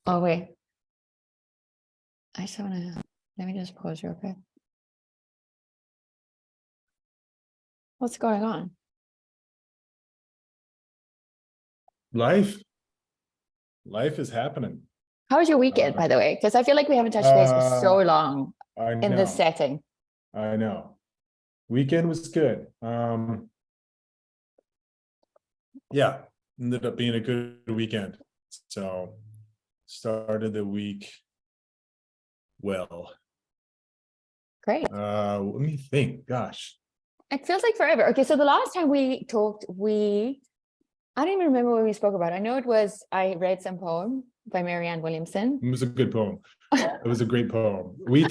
Oh, wait. I just want to, let me just pause real quick. What's going on? Life is happening. How was your weekend, by the way? Because I feel like we haven't touched base for so long I in this know, setting. I know. Weekend was good. Yeah, ended up being a good weekend. So started the week well. Great. Let me think. Gosh. It feels like forever. Okay, so the last time we talked, I don't even remember what we spoke about. I know it was, I read some poem by Marianne Williamson. It was a good poem. It was a great poem. We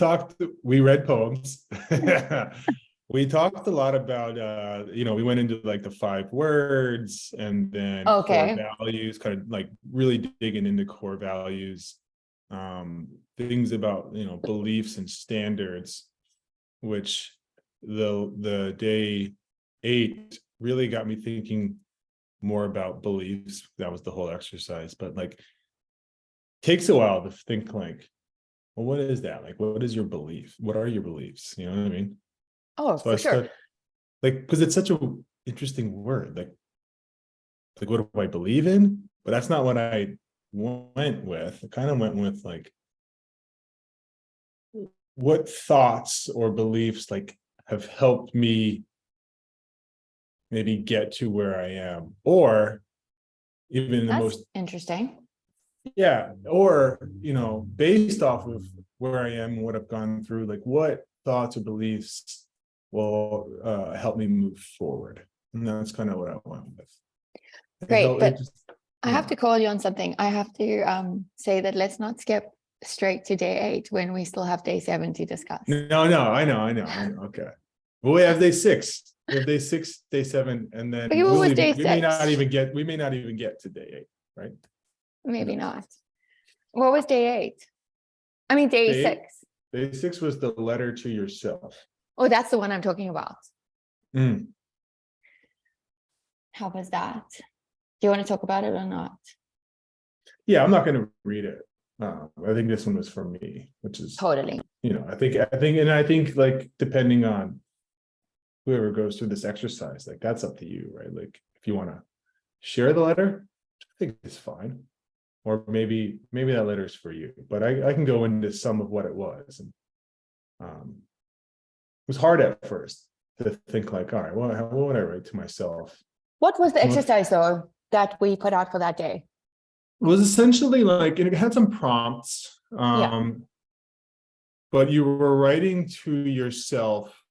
read poems. We talked a lot about, we went into like the 5 words and then core Okay. values, kind of like really digging into core values, things about, beliefs and standards, which the day 8 really got me thinking more about beliefs. That was the whole exercise, but like takes a while to think like, well, what is that? Like, what is your belief? What are your beliefs? You know what I mean? Oh, So I for sure. start like, because it's such a interesting word, like what do I believe in? But that's not what I went with. I kind of went with like, what thoughts or beliefs like have helped me maybe get to where I am, or even the That's most, interesting. yeah, or based off of where I am and what I've gone through, like what thoughts or beliefs will help me move forward. And that's kind of what I went with. Great, It but just, I have yeah. to call you on something. I have to say that let's not skip straight to day 8 when we still have day 7 to discuss. No, I know. Okay. Well, we have day 6. We have day 6, day 7, and then Okay, what was day 6? we may not even get to day 8, right? Maybe not. What was day 8? I mean, day 6. Day 6 was the letter to yourself. Oh, that's the one I'm talking about. Mm. How was that? Do you want to talk about it or not? Yeah, I'm not going to read it. I think this one was for me, which is Totally. I think like depending on whoever goes through this exercise, like that's up to you, right? Like if you want to share the letter, I think it's fine. Or maybe that letter is for you. But I can go into some of what it was. And it was hard at first to think like, all right, well, what would I write to myself? What was the exercise though that we put out for that day? It was essentially like, it had some prompts, Yeah. but you were writing to yourself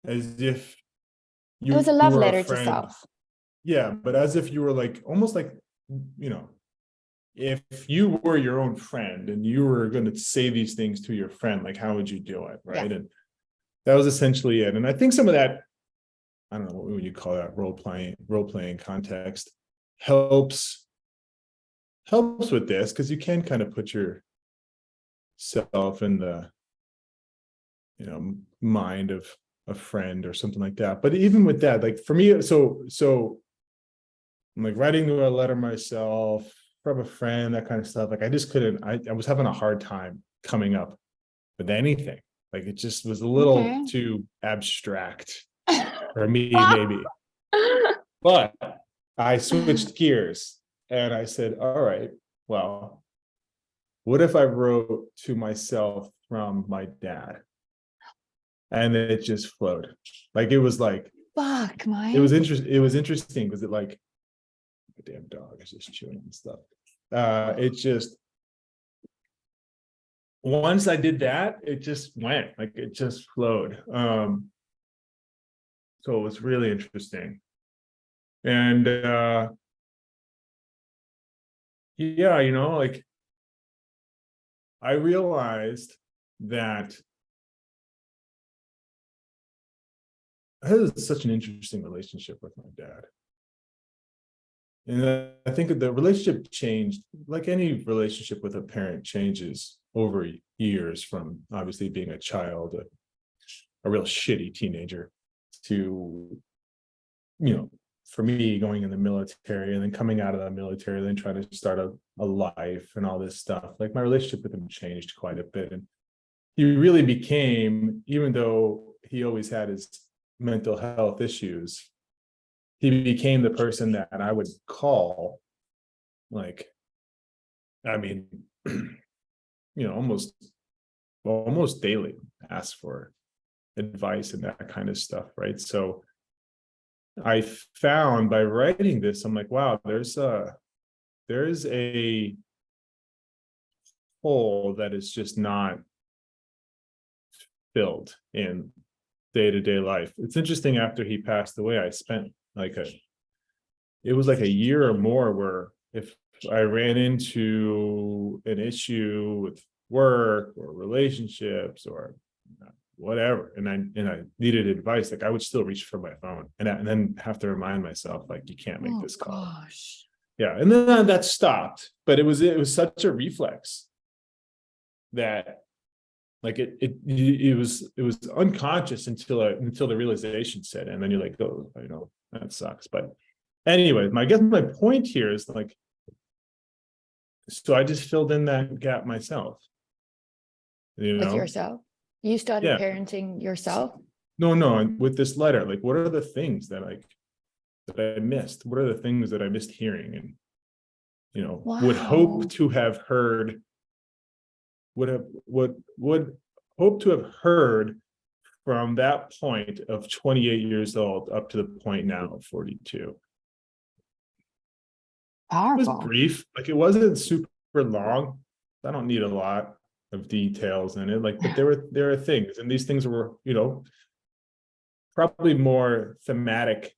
as if It was a you love were a letter to friend. self. Yeah, but as if you were like, almost like, if you were your own friend and you were going to say these things to your friend, like how would you do it, right? Yeah. And that was essentially it. And I think some of that, I don't know, what would you call that, role playing context helps with this, because you can kind of put yourself in the mind of a friend or something like that. But even with that, like for me, so I'm like writing a letter myself from a friend, that kind of stuff. Like I just couldn't, I was having a hard time coming up with anything. Like it just was a little too abstract for me, maybe. But I switched gears and I said, all right, well, what if I wrote to myself from my dad? And it just flowed. Like it was like, Fuck, Mike. it was interesting because it like, a damn dog is just chewing and stuff. It just, once I did that, it just went, like it just flowed. So it was really interesting. And yeah, like I realized that I had such an interesting relationship with my dad. And I think that the relationship changed, like any relationship with a parent changes over years, from obviously being a child, a real shitty teenager, to, for me, going in the military and then coming out of the military, then trying to start a life and all this stuff, like my relationship with him changed quite a bit. And he really became, even though he always had his mental health issues, he became the person that I would call, like, I mean, almost daily, ask for advice and that kind of stuff, right? So I found by writing this, I'm like, wow, there's a hole that is just not filled in day-to-day life. It's interesting, after he passed away, I spent it was like a year or more where if I ran into an issue with work or relationships or whatever, and I needed advice, like I would still reach for my phone and then have to remind myself, like, you can't make this call. Gosh. Yeah, and then that stopped, but it was such a reflex that, like, it was unconscious until the realization set in, and then you're like, oh, that sucks. But anyway, I guess my point here is, like, so I just filled in that gap myself. With yourself? You started Yeah. parenting yourself? No, and with this letter, like, what are the things that I missed? What are the things that I missed hearing, and would hope to have heard, would hope to have heard from that point of 28 years old up to the point now of 42. It was Powerful. brief, like it wasn't super long. I don't need a lot of details in it, like, but there are things, and these things were, probably more thematic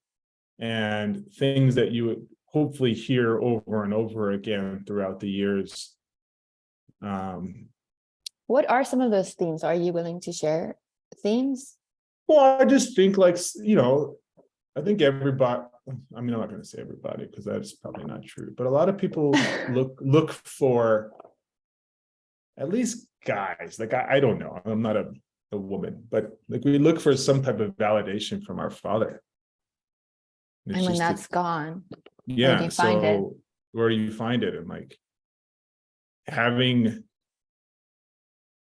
and things that you would hopefully hear over and over again throughout the years. What are some of those themes? Are you willing to share themes? Well, I just think, like, I think everybody, I mean, I'm not going to say everybody because that's probably not true, but a lot of people look for, at least guys, like, I don't know, I'm not a woman, but like, we look for some type of validation from our father. And when that's gone, yeah, where do you find it? Where do you find it? And, like, having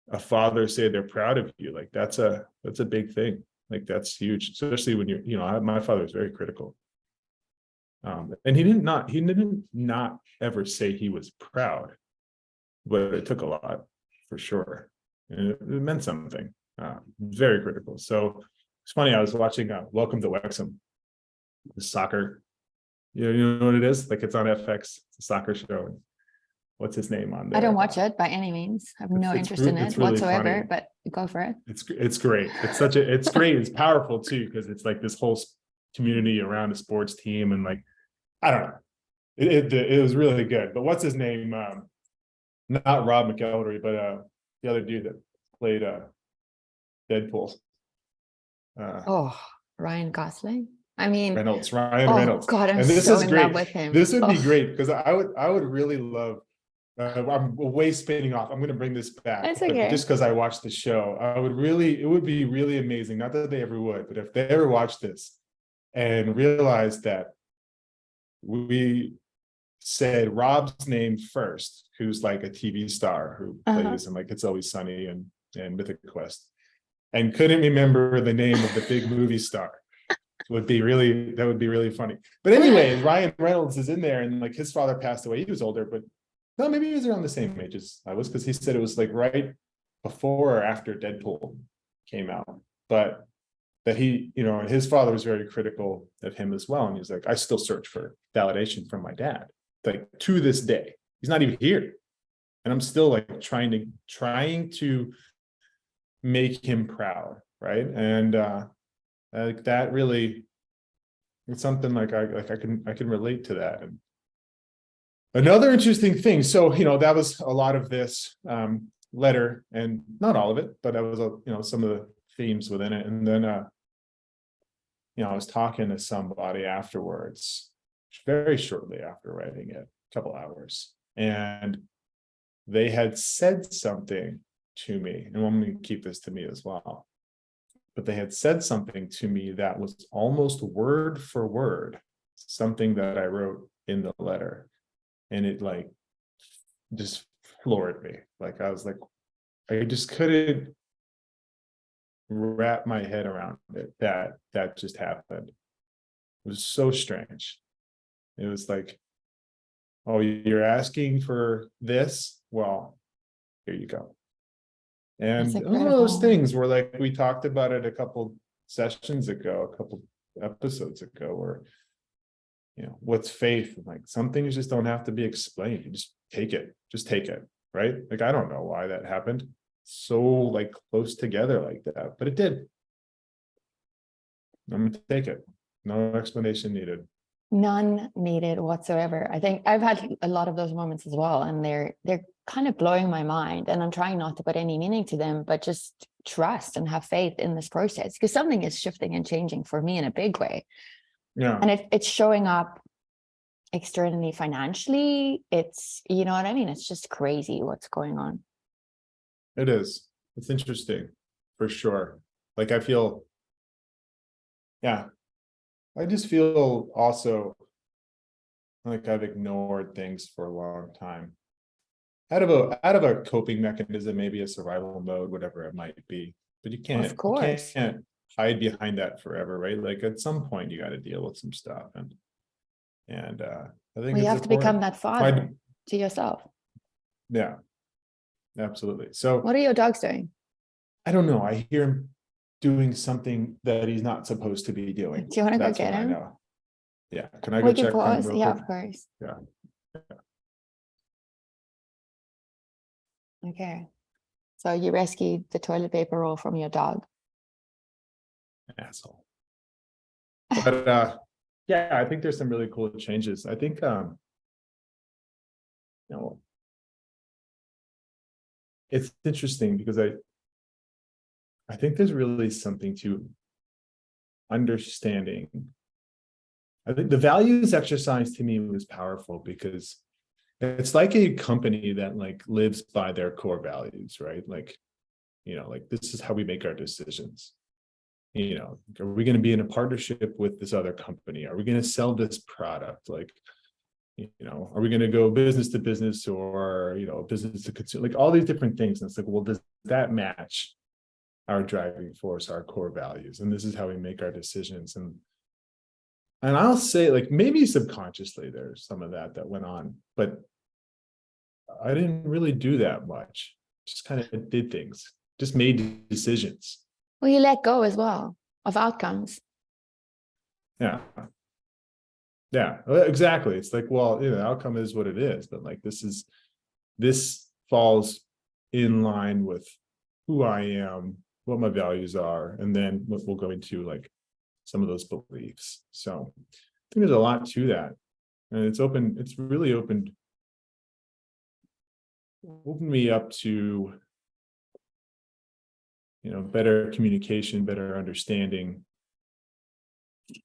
a father say they're proud of you, like, that's a big thing. Like, that's huge, especially when my father was very critical. And he didn't not ever say he was proud, but it took a lot, for sure. And it meant something. Very critical. So it's funny, I was watching Welcome to Wrexham, the soccer. You know what it is? Like, it's on FX, it's a soccer show. What's his name on there? I don't watch it by any means. I have no interest in it really whatsoever, funny. but go for it. It's great. It's great. It's powerful too, because it's like this whole community around a sports team, and, like, I don't know. It was really good. But what's his name? Not Rob McElderry, but the other dude that played Deadpool. Ryan Gosling. I mean, Ryan Reynolds. God, I'm and this so is in great. love with him. This would be great, because I would really love. I'm way spinning off. I'm going to bring this back, That's but okay. just because I watched the show, it would be really amazing. Not that they ever would, but if they ever watched this and realized that we said Rob's name first, who's like a TV star who plays in, like, It's Always Sunny and Mythic Quest, and couldn't remember the name of the big movie star. That would be really funny. But anyway, Ryan Reynolds is in there, and, like, his father passed away. He was older, but no, maybe he was around the same age as I was, because he said it was like right before or after Deadpool came out. But that he, and his father was very critical of him as well. And he's like, I still search for validation from my dad, like, to this day. He's not even here, and I'm still, like, trying to make him proud, right? And like, that really, it's something like I can relate to that. And another interesting thing, so that was a lot of this letter, and not all of it, but that was some of the themes within it. And then I was talking to somebody afterwards, very shortly after writing it, a couple hours, and they had said something to me, and I'm going to keep this to me as well, but they had said something to me that was almost word for word something that I wrote in the letter, and it like just floored me. Like I was like, I just couldn't wrap my head around it, that just happened. It was so strange. It was like, oh, you're asking for this? Well, here you go. That's And one of those incredible. things where, like, we talked about it a couple sessions ago, a couple episodes ago, where, what's faith? Like, some things just don't have to be explained. You just take it, right? Like, I don't know why that happened so like close together like that, but it did. I'm gonna take it. No explanation needed. None needed whatsoever. I think I've had a lot of those moments as well, and they're kind of blowing my mind. And I'm trying not to put any meaning to them, but just trust and have faith in this process, because something is shifting and changing for me in a big way. Yeah, And it's showing up externally, financially. It's, you know what I mean? It's just crazy what's going on. it is. It's interesting for sure. Like, I feel, yeah, I just feel also like I've ignored things for a long time. Out of a coping mechanism, maybe a survival mode, whatever it might be. But you Of can't you course. can't hide behind that forever, right? Like, at some point you got to deal with some stuff, and I think Well, you it's have to become important. that I father to yourself. Yeah, absolutely. So What are your dogs doing? I don't know. I hear him doing something that he's not supposed to be doing. Do you want to go That's get what I him? know. Yeah. Can I go We can check on him pause. real Yeah, quick? of course. Yeah. Okay. So you rescued the toilet paper roll from your dog. Asshole. But yeah, I think there's some really cool changes. I think you know, it's interesting because I think there's really something to understanding. I think the values exercise to me was powerful because it's like a company that like lives by their core values, right? Like, like, this is how we make our decisions. Are we going to be in a partnership with this other company? Are we going to sell this product? Like, are we going to go business to business, or, business to consumer? Like, all these different things. And it's like, well, does that match our driving force, our core values? And this is how we make our decisions. And I'll say, like, maybe subconsciously there's some of that went on, but I didn't really do that much. Just kind of did things, just made decisions. Well, you let go as well of outcomes. Yeah. Yeah, well, exactly. It's like, well, the outcome is what it is, but like, this falls in line with who I am, what my values are, and then we'll go into like some of those beliefs. So I think there's a lot to that. And it's really opened me up to, better communication, better understanding,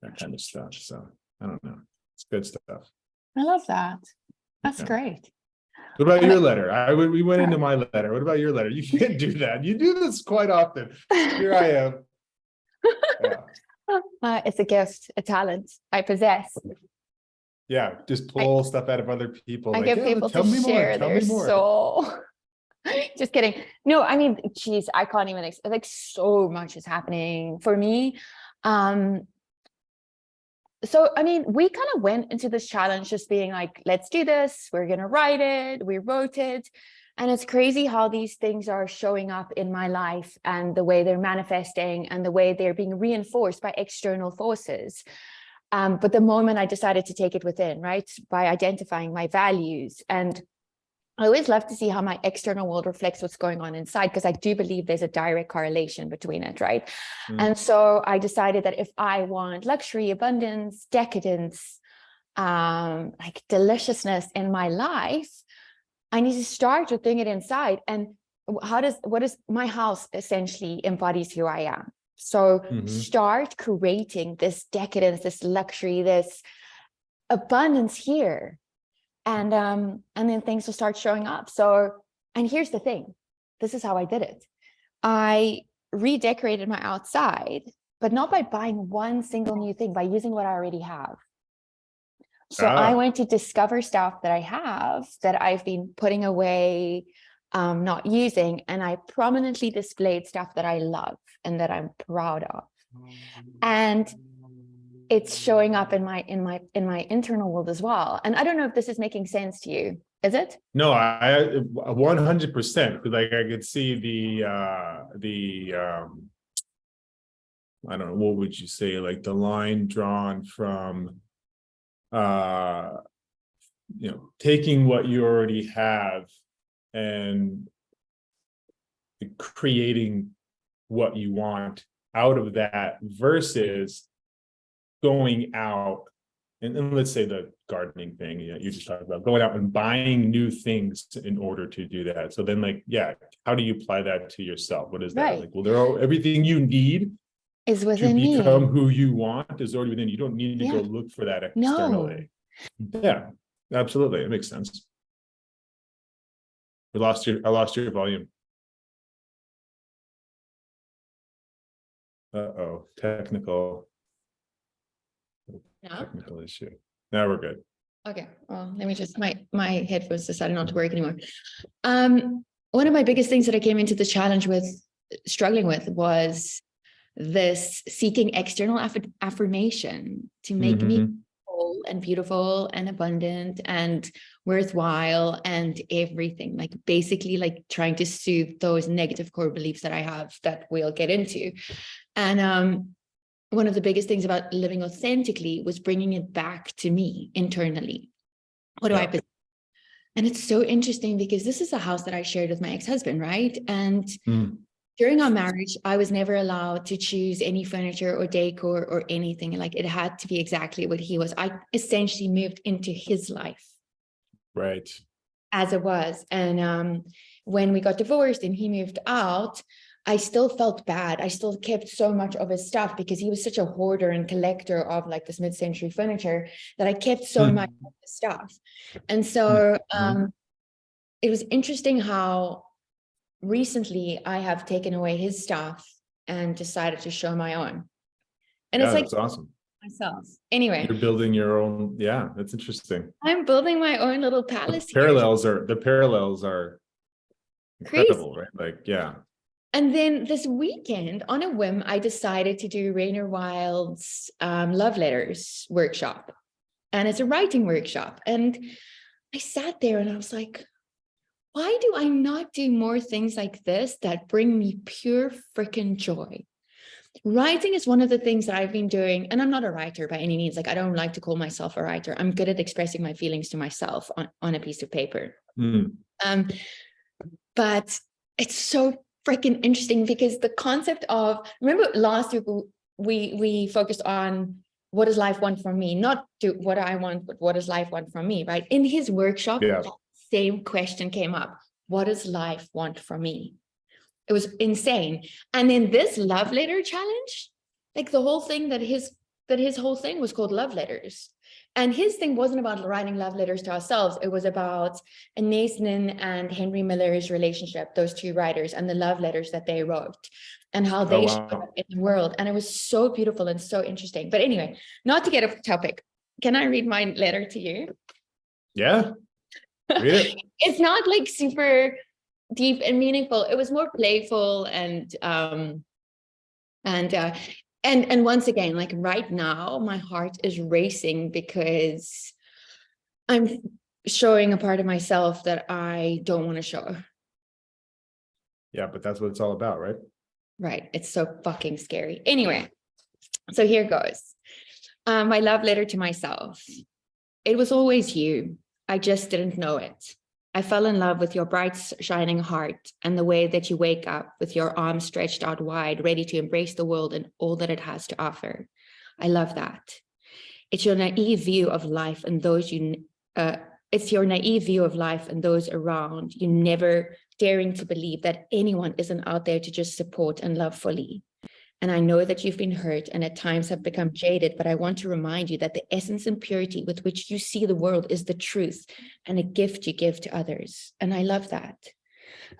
that kind of stuff. So I don't know. It's good stuff. I love that. That's Yeah. great. What about And your letter? We went into my letter. What about your letter? You can't do that. You do this quite often. Here I am. Yeah. It's a gift, a talent I possess. Yeah. Just I, pull stuff out of other people. I Like, get yeah, people to tell me more. share Tell their me more. soul. Just kidding. No, I mean, geez, I can't even like, so much is happening for me. So, I mean, we kind of went into this challenge just being like, let's do this. We're going to write it. We wrote it. And it's crazy how these things are showing up in my life and the way they're manifesting and the way they're being reinforced by external forces. But the moment I decided to take it within, right, by identifying my values, and I always love to see how my external world reflects what's going on inside, because I do believe there's a direct correlation between it, right? And so I decided that if I want luxury, abundance, decadence, like deliciousness in my life, I need to start with doing it inside. And what is my house essentially embodies who I am. So start creating this decadence, this luxury, this abundance here. And then things will start showing up. So, and here's the thing, this is how I did it. I redecorated my outside, but not by buying one single new thing, by using what I already have. So I went to discover stuff that I have that I've been putting away, not using, and I prominently displayed stuff that I love and that I'm proud of. And it's showing up in my internal world as well. And I don't know if this is making sense to you. Is it? No, I 100%. Like I could see I don't know, what would you say, like the line drawn from taking what you already have and creating what you want out of that versus going out and let's say the gardening thing, you just talked about going out and buying new things in order to do that. So then, like, yeah, how do you apply that to yourself? What is that? Right. Like, well, everything you need Is to within become me. who you want is already within you. You don't need to Yeah. go look for that No. externally. Yeah, absolutely. It makes sense. I lost your volume. Uh-oh, technical No? issue. Now we're good. Okay. Well, let me just my headphones decided not to work anymore. One of my biggest things that I came into the challenge with struggling with was this seeking external affirmation to make me whole and beautiful and abundant and worthwhile and everything, like basically like trying to soothe those negative core beliefs that I have that we'll get into. And one of the biggest things about living authentically was bringing it back to me internally. What do I possess? And it's so interesting because this is a house that I shared with my ex-husband, right? And during our marriage, I was never allowed to choose any furniture or decor or anything. Like it had to be exactly what he was. I essentially moved into his life. Right. As it was. And when we got divorced and he moved out, I still felt bad. I still kept so much of his stuff because he was such a hoarder and collector of like this mid-century furniture that I kept so much of his stuff. And so it was interesting how recently I have taken away his stuff and decided to show my own. And it's like that's awesome. Myself. Anyway, you're building your own. Yeah, that's interesting. I'm building my own little palace The parallels are incredible, crazy. right? Like, yeah. And then this weekend, on a whim, I decided to do Rainer Wild's love letters workshop. And it's a writing workshop. And I sat there and I was like, why do I not do more things like this that bring me pure freaking joy? Writing is one of the things that I've been doing, and I'm not a writer by any means. Like, I don't like to call myself a writer. I'm good at expressing my feelings to myself on a piece of paper. But it's so freaking interesting because the concept of, remember last week we focused on what does life want from me, not do what I want, but what does life want from me, right? In his workshop, that same question came up. What does life want from me? It was insane. And in this love letter challenge, like the whole thing that his whole thing was called love letters. And his thing wasn't about writing love letters to ourselves. It was about Anais Nin and Henry Miller's relationship, those two writers, and the love letters that they wrote and how they showed up in the world. And it was so beautiful and so interesting. But anyway, not to get off topic, can I read my letter to you? Yeah. Read it. It's not like super deep and meaningful. It was more playful and once again, like right now, my heart is racing because I'm showing a part of myself that I don't want to show. Yeah, but that's what it's all about, right? Right. It's so fucking scary. Anyway, so here goes. My love letter to myself. It was always you. I just didn't know it. I fell in love with your bright, shining heart and the way that you wake up with your arms stretched out wide, ready to embrace the world and all that it has to offer. I love that. It's your naive view of life and those it's your naive view of life and those around you, never daring to believe that anyone isn't out there to just support and love fully. And I know that you've been hurt and at times have become jaded, but I want to remind you that the essence and purity with which you see the world is the truth and a gift you give to others. And I love that.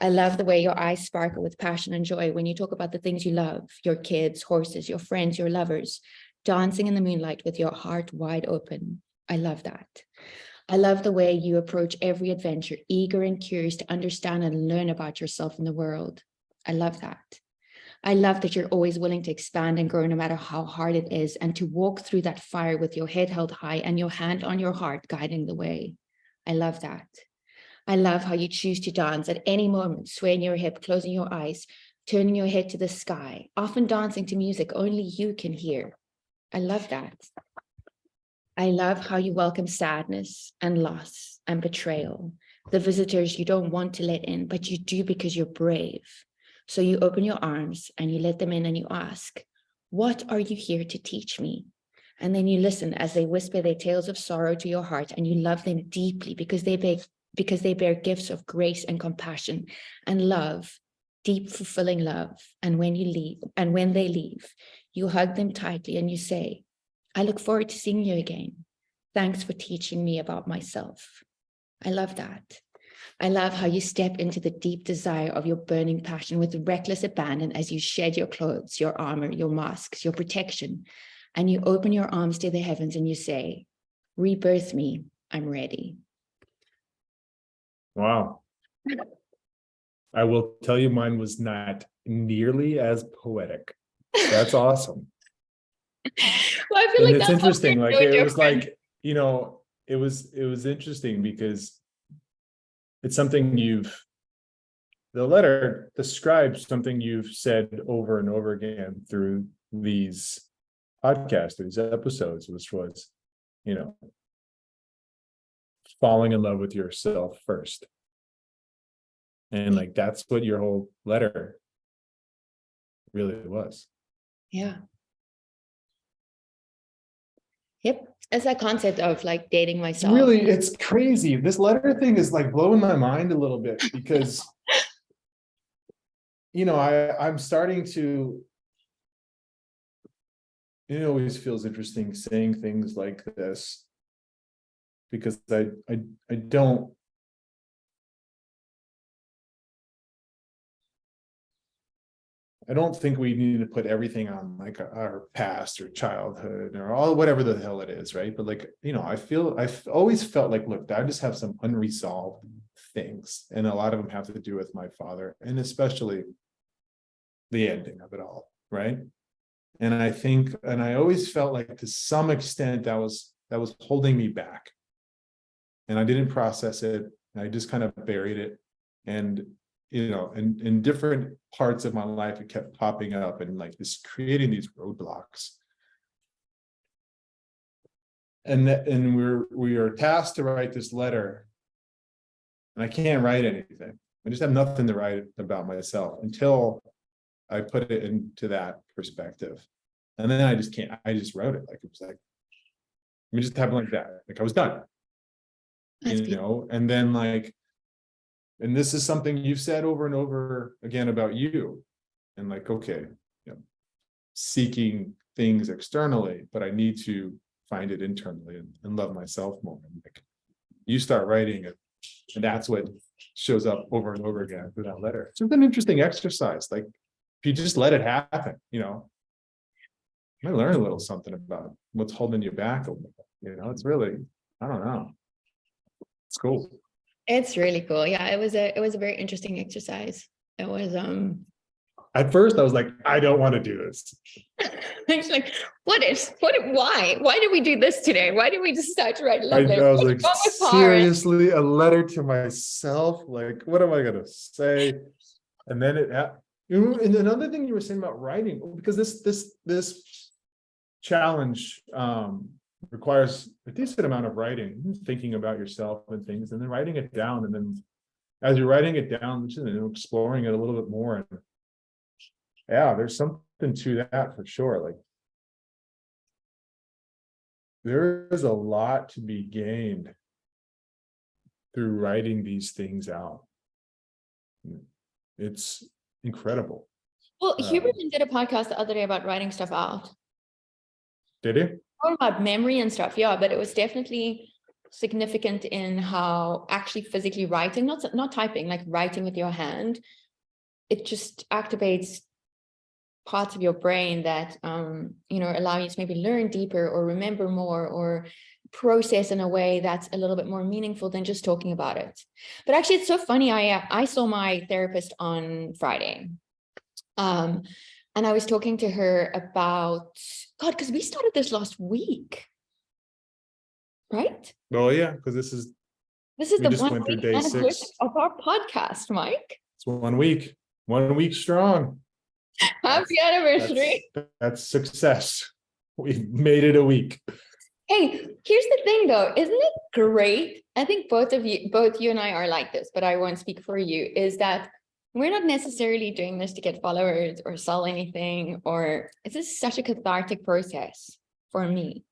I love the way your eyes sparkle with passion and joy when you talk about the things you love, your kids, horses, your friends, your lovers, dancing in the moonlight with your heart wide open. I love that. I love the way you approach every adventure, eager and curious to understand and learn about yourself and the world. I love that. I love that you're always willing to expand and grow no matter how hard it is, and to walk through that fire with your head held high and your hand on your heart guiding the way. I love that. I love how you choose to dance at any moment, swaying your hip, closing your eyes, turning your head to the sky, often dancing to music only you can hear. I love that. I love how you welcome sadness and loss and betrayal, the visitors you don't want to let in, but you do because you're brave. So you open your arms and you let them in and you ask, what are you here to teach me? And then you listen as they whisper their tales of sorrow to your heart, and you love them deeply because they bear gifts of grace and compassion and love, deep, fulfilling love. And when they leave, you hug them tightly and you say, I look forward to seeing you again. Thanks for teaching me about myself. I love that. I love how you step into the deep desire of your burning passion with reckless abandon as you shed your clothes, your armor, your masks, your protection, and you open your arms to the heavens and you say, rebirth me, I'm ready. Wow. I will tell you, mine was not nearly as poetic. That's awesome. Well, I feel And like it's that's interesting. what Like, we're it doing was different. like, it was interesting because it's something the letter describes something you've said over and over again through these podcasts, these episodes, which was, you know, falling in love with yourself first. And like, that's what your whole letter really was. Yeah. Yep. It's that concept of like dating It's myself. really, it's crazy. This letter thing is like blowing my mind a little bit because, I'm starting to, it always feels interesting saying things like this because I don't, I don't think we need to put everything on like our past or childhood or all whatever the hell it is, right? But like, I've always felt like, look, I just have some unresolved things, and a lot of them have to do with my father, and especially the ending of it all, right? And I always felt like to some extent that was holding me back, and I didn't process it. I just kind of buried it, and in different parts of my life, it kept popping up and like this creating these roadblocks. And we are tasked to write this letter, and I can't write anything. I just have nothing to write about myself until I put it into that perspective. And then I just can't, I just wrote it. Like, it was like, it just happened like that. Like, I was done, That's beautiful. and then like, and this is something you've said over and over again about you, and like, okay, seeking things externally, but I need to find it internally and love myself more. And like, you start writing it, and that's what shows up over and over again through that letter. It's an interesting exercise. Like, if you just let it happen, you might learn a little something about what's holding you back a little bit. It's really, I don't know. It's cool. It's really cool. Yeah, it was a very interesting exercise. It was At first, I was like, I don't want to do this. it's like, why did we do this today? Why did we decide to write a love letter? I was What's like, wrong with Paris? seriously, a letter to myself? Like, what am I going to say? And then and another thing you were saying about writing, because this challenge requires a decent amount of writing, thinking about yourself and things, and then writing it down. And then as you're writing it down, exploring it a little bit more. And yeah, there's something to that for sure. Like, there is a lot to be gained through writing these things out. It's incredible. Well, Huberman did a podcast the other day about writing stuff out. Did he? All about memory and stuff, yeah, but it was definitely significant in how actually physically writing, not typing, like writing with your hand, it just activates parts of your brain that allow you to maybe learn deeper or remember more or process in a way that's a little bit more meaningful than just talking about it. But actually, it's so funny. I saw my therapist on Friday. And I was talking to her about, God, because we started this last week, right? Oh yeah, because This is we the just 1 went through week day anniversary 6. of our podcast, Mike. It's 1 week strong. Happy That's anniversary. that's success. We've made it a week. Hey, here's the thing though, isn't it great? I think both you and I are like this, but I won't speak for you, is that we're not necessarily doing this to get followers or sell anything, or it's just such a cathartic process for me.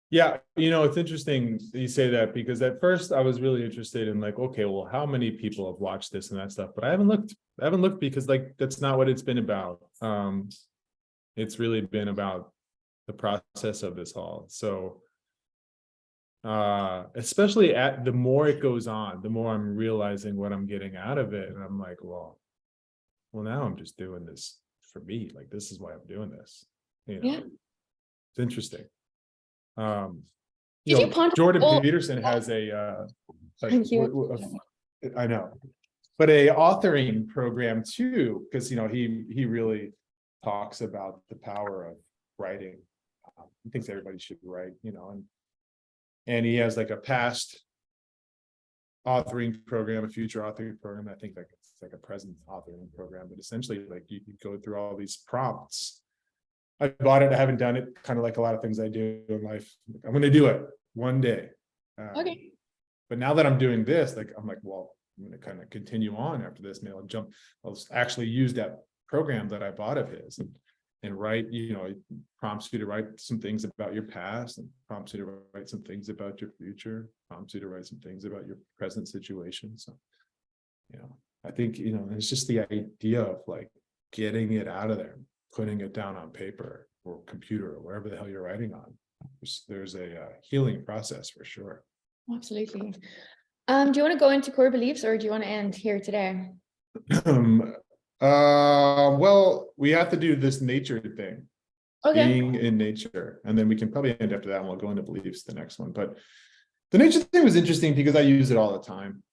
Yeah, it's interesting that you say that, because at first I was really interested in like, okay, well, how many people have watched this and that stuff, but I haven't looked because like that's not what it's been about. It's really been about the process of this all. So especially at the more it goes on, the more I'm realizing what I'm getting out of it. And I'm like, well, now I'm just doing this for me. Like, this is why I'm doing this. Yeah. It's interesting. Did you ponder Jordan all? Peterson has a Thank you. I know, but a authoring program too, because he really talks about the power of writing. He thinks everybody should write, and he has like a past authoring program, a future authoring program. I think like it's like a present authoring program, but essentially like you can go through all these prompts. I bought it. I haven't done it. Kind of like a lot of things I do in life. I'm going to do it one day. Okay. But now that I'm doing this, like I'm like, well, I'm going to kind of continue on after this. Maybe I'll actually use that program that I bought of his and write. It prompts you to write some things about your past, and prompts you to write some things about your future, prompts you to write some things about your present situation. So, I think, it's just the idea of like getting it out of there, putting it down on paper or computer or wherever the hell you're writing on. There's a healing process for sure. Absolutely. Do you want to go into core beliefs, or do you want to end here today? Well, we have to do this nature thing, Okay. being in nature, and then we can probably end after that, and we'll go into beliefs the next one. But the nature thing was interesting because I use it all the time.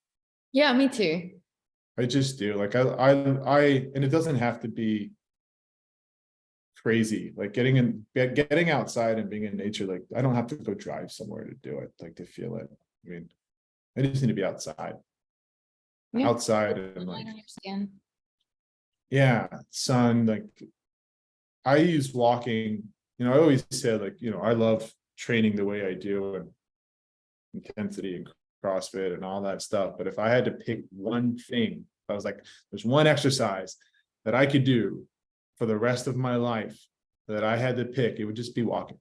Yeah, me too. I just do. Like and it doesn't have to be crazy. Like getting outside and being in nature. Like I don't have to go drive somewhere to do it. Like to feel it. I mean, I just need to be outside. Yeah. Outside and like, Light on your skin. yeah, sun. Like I use walking. I always said like, I love training the way I do and intensity and CrossFit and all that stuff. But if I had to pick one thing, I was like, there's one exercise that I could do for the rest of my life that I had to pick, it would just be walking.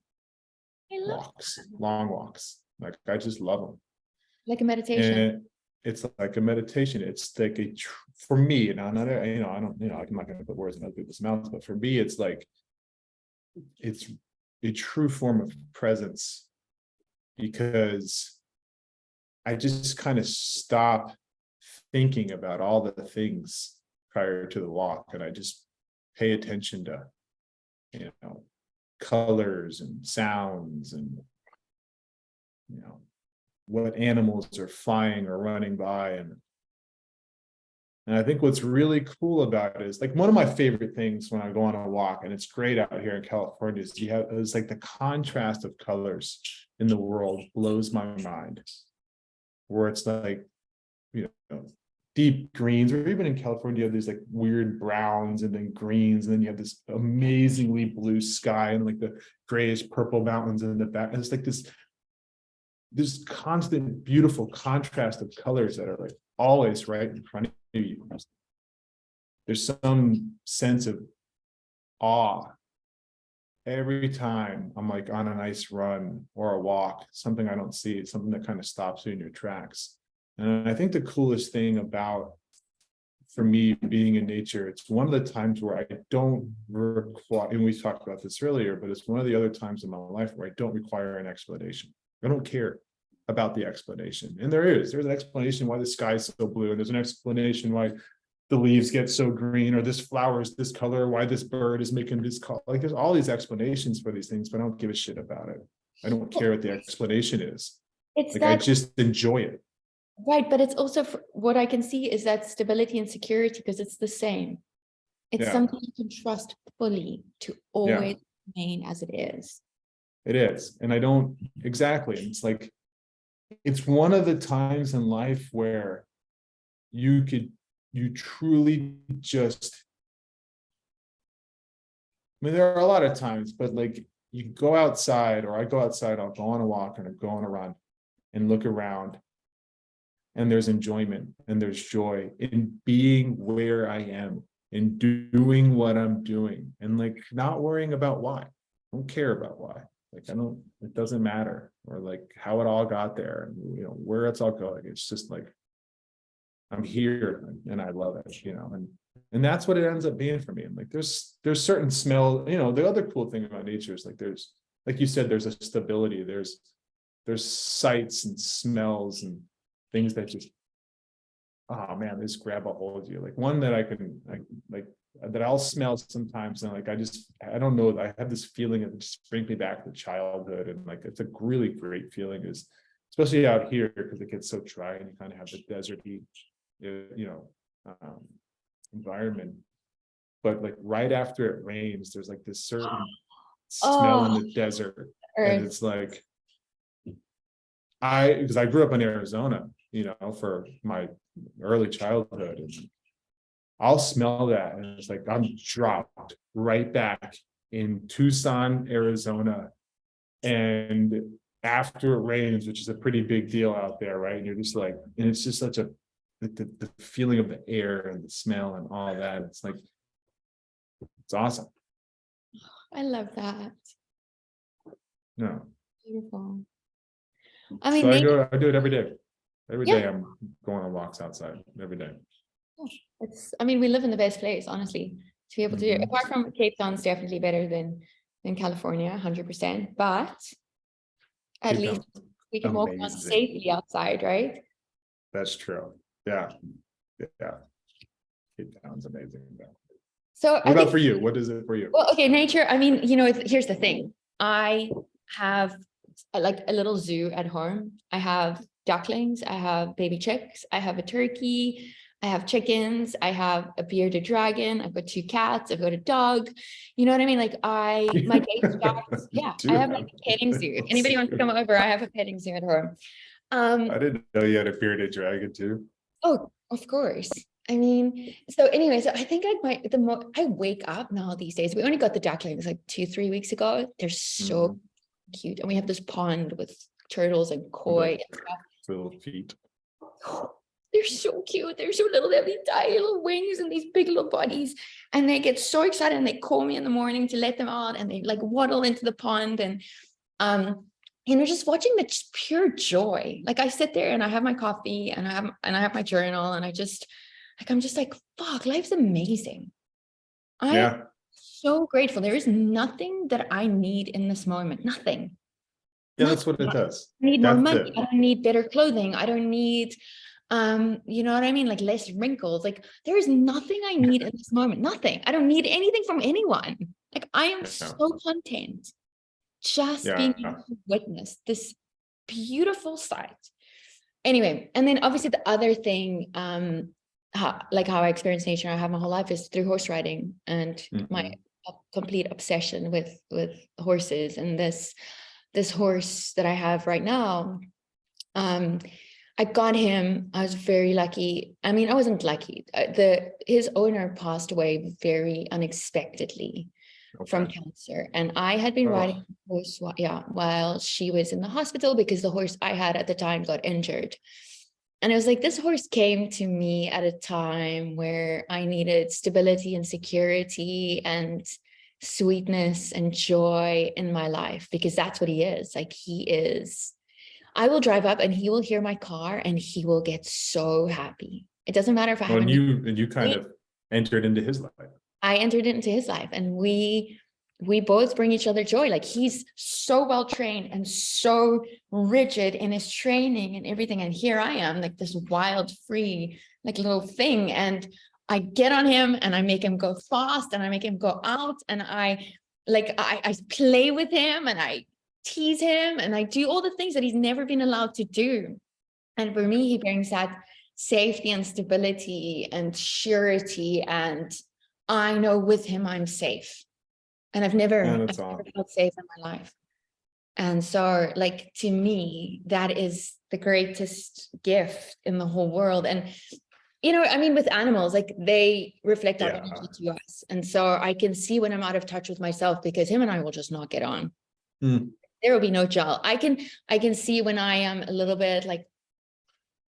Walks, long walks. Like I just love them. Like a meditation. And it's like a meditation. It's like for me, and I'm not, I'm not going to put words in other people's mouths, but for me, it's like, it's a true form of presence, because I just kind of stop thinking about all the things prior to the walk, and I just pay attention to, colors and sounds and, what animals are flying or running by. And I think what's really cool about it is like one of my favorite things when I go on a walk, and it's great out here in California, is it's like the contrast of colors in the world blows my mind, where it's like, deep greens, or even in California, you have these like weird browns and then greens, and then you have this amazingly blue sky and like the grayish purple mountains in the back. And it's like this constant, beautiful contrast of colors that are like always right in front of you. There's some sense of awe every time I'm like on a nice run or a walk, something I don't see, something that kind of stops you in your tracks. And I think the coolest thing about, for me, being in nature, it's one of the times where I don't require, and we talked about this earlier, but it's one of the other times in my life where I don't require an explanation. I don't care about the explanation. And there's an explanation why the sky is so blue, and there's an explanation why the leaves get so green, or this flower is this color, why this bird is making this color. Like there's all these explanations for these things, but I don't give a shit about it. I don't care what the explanation is. It's Like, I that, just enjoy it. right, but it's also what I can see is that stability and security, because it's the same. It's Yeah. something you can trust fully to Yeah, always remain as it is. it is. And I don't, exactly. It's like, it's one of the times in life where you truly just, I mean, there are a lot of times, but like, you go outside, or I go outside, I'll go on a walk and I go on a run and look around, and there's enjoyment and there's joy in being where I am and doing what I'm doing, and like not worrying about why. I don't care about why. Like, I don't, it doesn't matter, or like how it all got there, and where it's all going. It's just like, I'm here and I love it, and that's what it ends up being for me. And like, there's certain smell, the other cool thing about nature is like, there's, like you said, there's a stability, there's sights and smells and things that just, oh man, just grab a hold of you. Like, one that I can, like that I'll smell sometimes, and like, I don't know, I have this feeling that just brings me back to childhood, and like, it's a really great feeling, is especially out here, because it gets so dry and you kind of have the deserty, environment. But like, right after it rains, there's like this certain smell in Oh, the desert, and earth. it's like, because I grew up in Arizona, for my early childhood, and I'll smell that, and it's like I'm dropped right back in Tucson, Arizona. And after it rains, which is a pretty big deal out there, right? And you're just like, and it's just such a, the feeling of the air and the smell and all that. It's like, it's awesome. I love that. No. Beautiful. I So mean, I do it every day. Every yeah, day I'm going on walks outside every day. I mean, we live in the best place, honestly, to be able to, Mhm. apart from Cape Town's definitely better than California, 100%. But at Cape least Town's we can walk around amazing. safely outside, right? That's true. Yeah. Yeah. Cape Town's amazing. Yeah. So What I about think, for you? What is it for you? well, okay, nature, I mean, here's the thing. I have like a little zoo at home. I have ducklings, I have baby chicks, I have a turkey, I have chickens, I have a bearded dragon, I've got 2 cats, I've got a dog. You know what I mean? Like, my day starts, You yeah, I do have like have a petting zoo. If those. anybody wants to come over, I have a petting zoo at home. I didn't know you had a bearded dragon too. Oh, of course. I mean, so anyway, so I think I wake up now these days. We only got the ducklings like 2-3 weeks ago. They're so Mhm. cute. And we have this pond with turtles and With koi the and stuff. little feet. They're so cute. They're so little. They have these tiny little wings and these big little bodies. And they get so excited and they call me in the morning to let them out, and they like waddle into the pond, and um just watching the just pure joy. Like, I sit there and I have my coffee and I have my journal, and I'm just like, fuck, life's amazing. I am Yeah. so grateful. There is nothing that I need in this moment. Nothing. Yeah, that's what Nothing. it does. I need more That's money. it. I don't need better clothing. I don't need you know what I mean? Like, less wrinkles. Like, there is nothing I need in this moment. Nothing. I don't need anything from anyone. Like, I am Yeah. so content just being able Yeah. to witness this beautiful sight. Anyway, and then obviously the other thing, how I experience nature, I have my whole life, is through horse riding, and my Mhm. complete obsession with horses. And this horse that I have right now, um, I got him. I was very lucky. I mean, I wasn't lucky. His owner passed away very unexpectedly from Okay. cancer, and I had been riding Oh, the horse, while she was in the hospital, because the horse I had at the time got injured. And it was like, this horse came to me at a time where I needed stability and security and sweetness and joy in my life, because that's what he is. Like, he is, I will drive up and he will hear my car and he will get so happy. It doesn't matter if I well, have a and new, you kind of entered into his life. I entered into his life, and we both bring each other joy. Like, he's so well trained and so rigid in his training and everything, and here I am, like this wild, free, like, little thing. And I get on him and I make him go fast and I make him go out, and I play with him, and I tease him and I do all the things that he's never been allowed to do. And for me, he brings that safety and stability and surety. And I know with him, I'm safe. And I've And never it's on. felt safe in my life. And so, like, to me, that is the greatest gift in the whole world. And, you know, I mean, with animals, like they reflect our energy to us. And so I can see when I'm out of touch with myself because him and I will just not get on. There will be no gel. I can see when I am a little bit like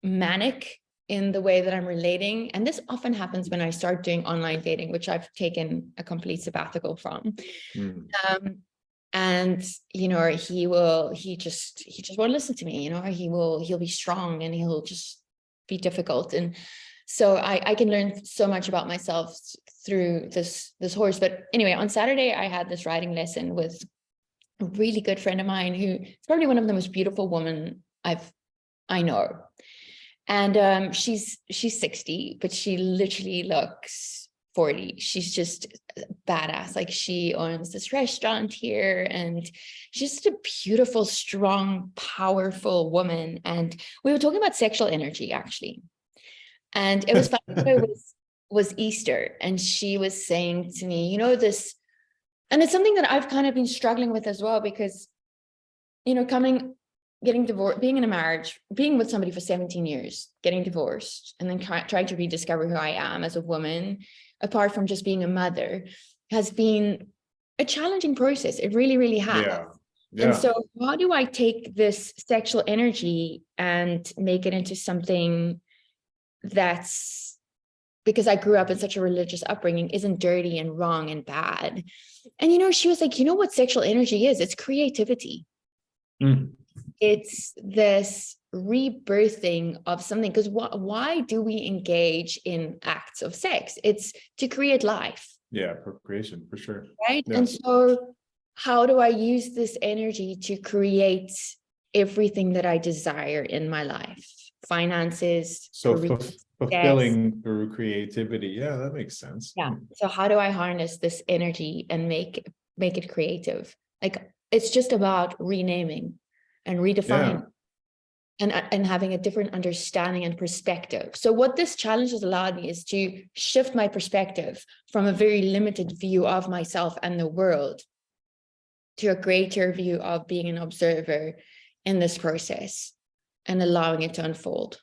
manic in the way that I'm relating. And this often happens when I start doing online dating, which I've taken a complete sabbatical from. And, you know, he just won't listen to me, you know, he'll be strong and he'll just be difficult. And so I can learn so much about myself through this horse. But anyway, on Saturday, I had this riding lesson with a really good friend of mine who is probably one of the most beautiful women I know. And she's 60, but she literally looks 40. She's just badass. Like she owns this restaurant here and she's just a beautiful, strong, powerful woman. And we were talking about sexual energy actually. And it was fun. It was Easter. And she was saying to me, you know, this, and it's something that I've kind of been struggling with as well, because, you know, getting divorced, being in a marriage, being with somebody for 17 years, getting divorced, and then trying to rediscover who I am as a woman, apart from just being a mother, has been a challenging process. It really, really has. Yeah. And so how do I take this sexual energy and make it into something that's, because I grew up in such a religious upbringing, isn't dirty and wrong and bad. And, you know, she was like, you know what sexual energy is? It's creativity. It's this rebirthing of something. Because why do we engage in acts of sex? It's to create life. Yeah, procreation, for sure. Right. Yeah. And so how do I use this energy to create everything that I desire in my life? Finances, So career, fulfilling through creativity. Yeah, that makes sense. yeah. So how do I harness this energy and make it creative? Like it's just about renaming and redefining and having a different understanding and perspective. So what this challenge has allowed me is to shift my perspective from a very limited view of myself and the world to a greater view of being an observer in this process and allowing it to unfold.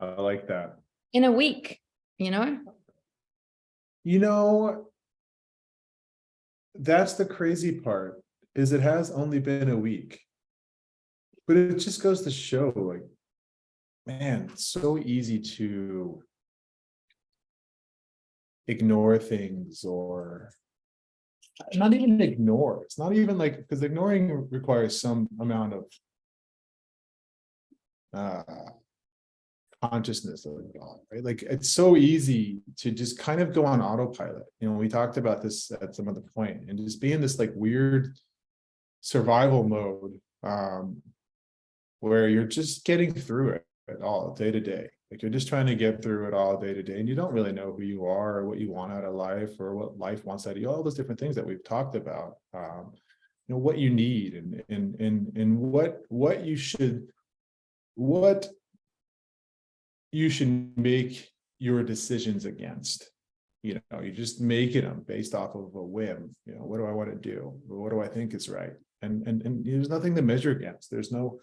I like that. In a week, you know? You know, that's the crazy part, is it has only been a week. But it just goes to show, like, man, it's so easy to ignore things, or not even ignore. It's not even like, because ignoring requires some amount of consciousness of it all, right? Like it's so easy to just kind of go on autopilot. You know, we talked about this at some other point, and just be in this like weird survival mode, where you're just getting through it all day to day. Like you're just trying to get through it all day to day, and you don't really know who you are or what you want out of life or what life wants out of you, all those different things that we've talked about. You know, what you need and what you should make your decisions against. You know, you're just making them based off of a whim. You know, what do I want to do? What do I think is right? And there's nothing to measure against. There's no,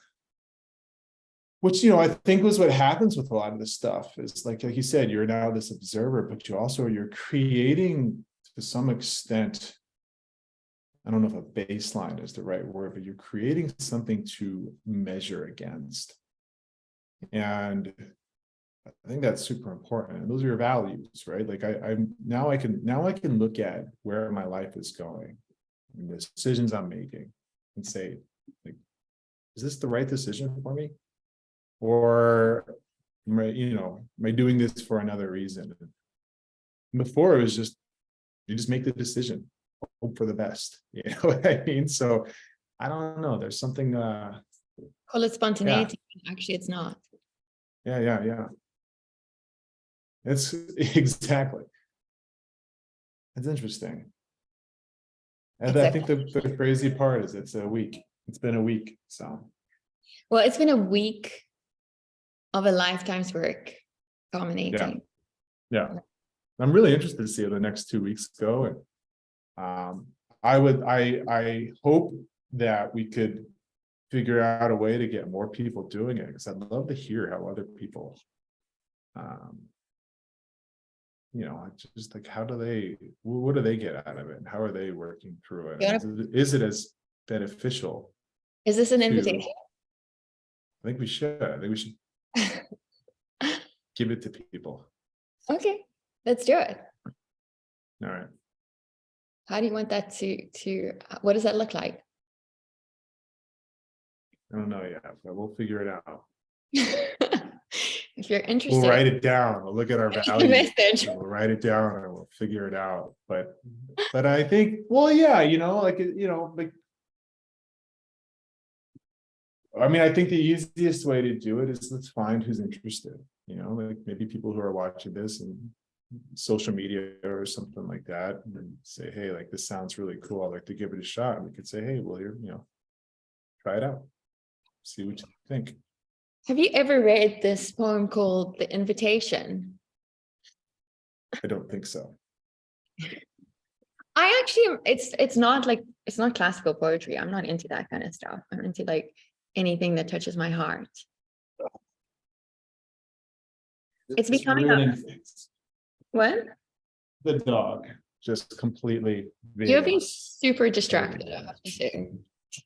which, you know, I think was what happens with a lot of this stuff, is like you said, you're now this observer, but you're creating to some extent, I don't know if a baseline is the right word, but you're creating something to measure against. And I think that's super important. And those are your values, right? Like now I can look at where my life is going and the decisions I'm making and say, like, is this the right decision for me? Or am I doing this for another reason? Before it was just, you just make the decision, hope for the best. You know what I mean? So I don't know. There's something Call it spontaneity. Actually, it's not. Yeah. It's exactly. It's interesting. And I think Exactly. the crazy part is it's a week. It's been a week. So Well, it's been a week of a lifetime's work yeah, culminating. yeah. I'm really interested to see how the next 2 weeks go. And I hope that we could figure out a way to get more people doing it, because I'd love to hear how other people um just like, how do they, what do they get out of it, and how are they working through it, You and wanna- is it as beneficial Is this an to, invitation? I think we should give it to people. Okay, let's do it. All right. How do you want that what does that look like? I don't know yet, but we'll figure it out. If you're We'll interested, write it down. We'll look at our send me a values message. and we'll write it down and we'll figure it out. But I think, well, yeah, like, I mean, I think the easiest way to do it is, let's find who's interested, like maybe people who are watching this and social media or something like that, and then say, hey, like, this sounds really cool. I'd like to give it a shot. And we could say, hey, well, here, try it out. See what you think. Have you ever read this poem called The Invitation? I don't think so. I actually, it's not like, it's not classical poetry. I'm not into that kind of stuff. I'm into like anything that touches my heart. It's It's becoming a, ruining things. what? The dog just completely You're being veils. super distracted, I have to say.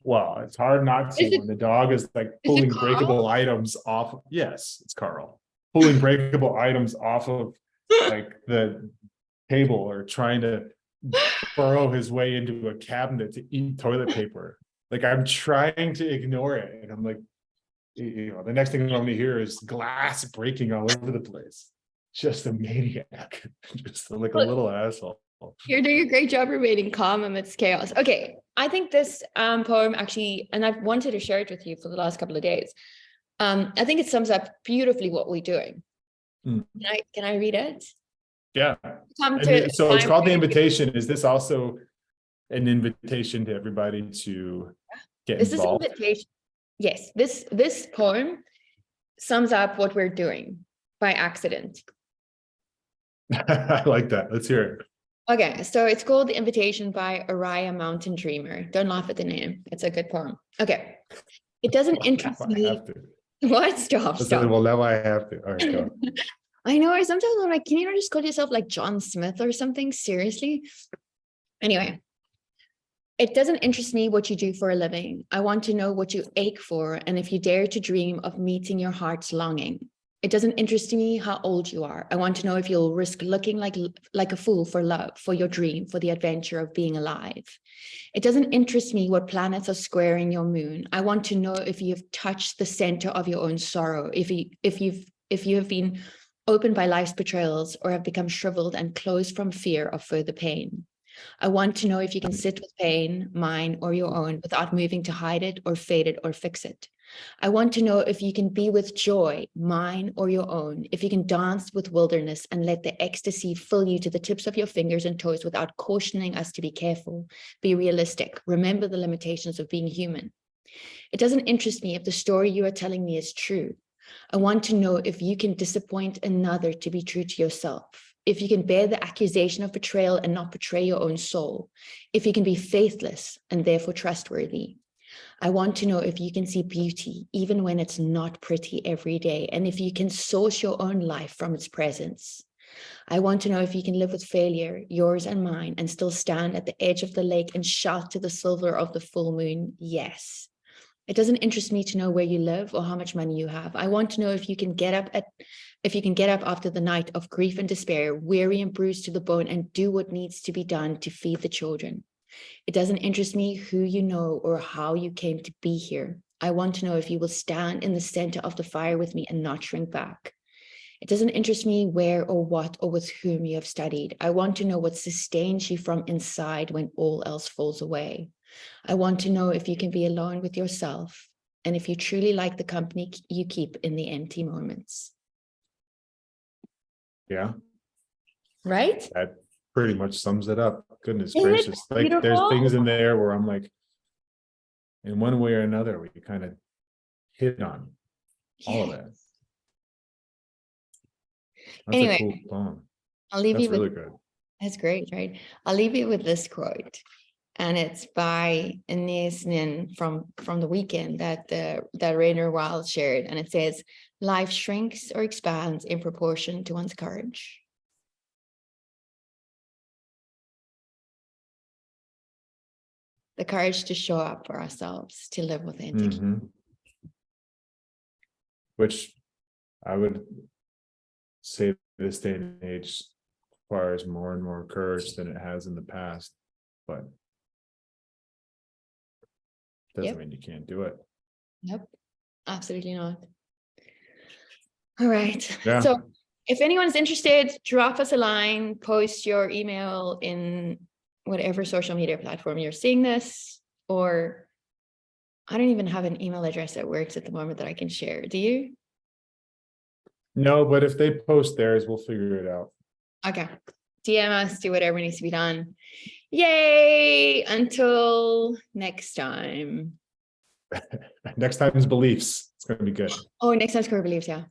Well, it's hard not to Is it, when the dog is like is it pulling Carl? breakable items off. Yes, it's Carl. Pulling breakable items off of like the table, or trying to burrow his way into a cabinet to eat toilet paper. Like, I'm trying to ignore it. And I'm like, the next thing I'm going to hear is glass breaking all over the place. Just a maniac, just like a little asshole. You're doing a great job remaining calm amidst chaos. Okay, I think this poem actually, and I've wanted to share it with you for the last couple of days. I think it sums up beautifully what we're doing. Mm. Can I read it? Yeah. Come And to so it's called The Invitation. Is this also an invitation to everybody to get This is an involved? invitation. Yes, this poem sums up what we're doing by accident. I like that. Let's hear it. Okay, so it's called The Invitation by Araya Mountain Dreamer. Don't laugh at the name. It's a good poem. Okay. It doesn't interest I me. have to. What? Stop. Well, now I have to. All right, go. I know. I sometimes I'm like, can you not just call yourself like John Smith or something? Seriously? Anyway, it doesn't interest me what you do for a living. I want to know what you ache for, and if you dare to dream of meeting your heart's longing. It doesn't interest me how old you are. I want to know if you'll risk looking like a fool for love, for your dream, for the adventure of being alive. It doesn't interest me what planets are squaring your moon. I want to know if you've touched the center of your own sorrow, if you have been opened by life's betrayals, or have become shriveled and closed from fear of further pain. I want to know if you can sit with pain, mine or your own, without moving to hide it or fade it or fix it. I want to know if you can be with joy, mine or your own, if you can dance with wilderness and let the ecstasy fill you to the tips of your fingers and toes without cautioning us to be careful, be realistic, remember the limitations of being human. It doesn't interest me if the story you are telling me is true. I want to know if you can disappoint another to be true to yourself, if you can bear the accusation of betrayal and not betray your own soul, if you can be faithless and therefore trustworthy. I want to know if you can see beauty even when it's not pretty every day, and if you can source your own life from its presence. I want to know if you can live with failure, yours and mine, and still stand at the edge of the lake and shout to the silver of the full moon, yes. It doesn't interest me to know where you live or how much money you have. I want to know if you can get up after the night of grief and despair, weary and bruised to the bone, and do what needs to be done to feed the children. It doesn't interest me who you know or how you came to be here. I want to know if you will stand in the center of the fire with me and not shrink back. It doesn't interest me where or what or with whom you have studied. I want to know what sustains you from inside when all else falls away. I want to know if you can be alone with yourself and if you truly like the company you keep in the empty moments. Yeah. Right? pretty much sums it up. Goodness Isn't it gracious. Like there's beautiful? things in there where I'm like, in one way or another, we kind of hit on all of Yeah. that. That's a Anyway, cool poem. I'll leave That's you with, really good. that's great, right? I'll leave you with this quote. And it's by Ines Nin from the weekend that Rainer Wild shared. And it says, life shrinks or expands in proportion to one's courage. The courage to show up for ourselves, to live authentically. Mhm. Which I would say this day and age requires more and more courage than it has in the past, but doesn't Yep. mean you can't do it. Nope, absolutely not. All right. Yeah. So if anyone's interested, drop us a line, post your email in whatever social media platform you're seeing this, or I don't even have an email address that works at the moment that I can share. Do you? No, but if they post theirs, we'll figure it out. Okay. DM us, do whatever needs to be done. Yay! Until next time. Next time is beliefs. It's going to be good. Oh, next time's core beliefs, yeah.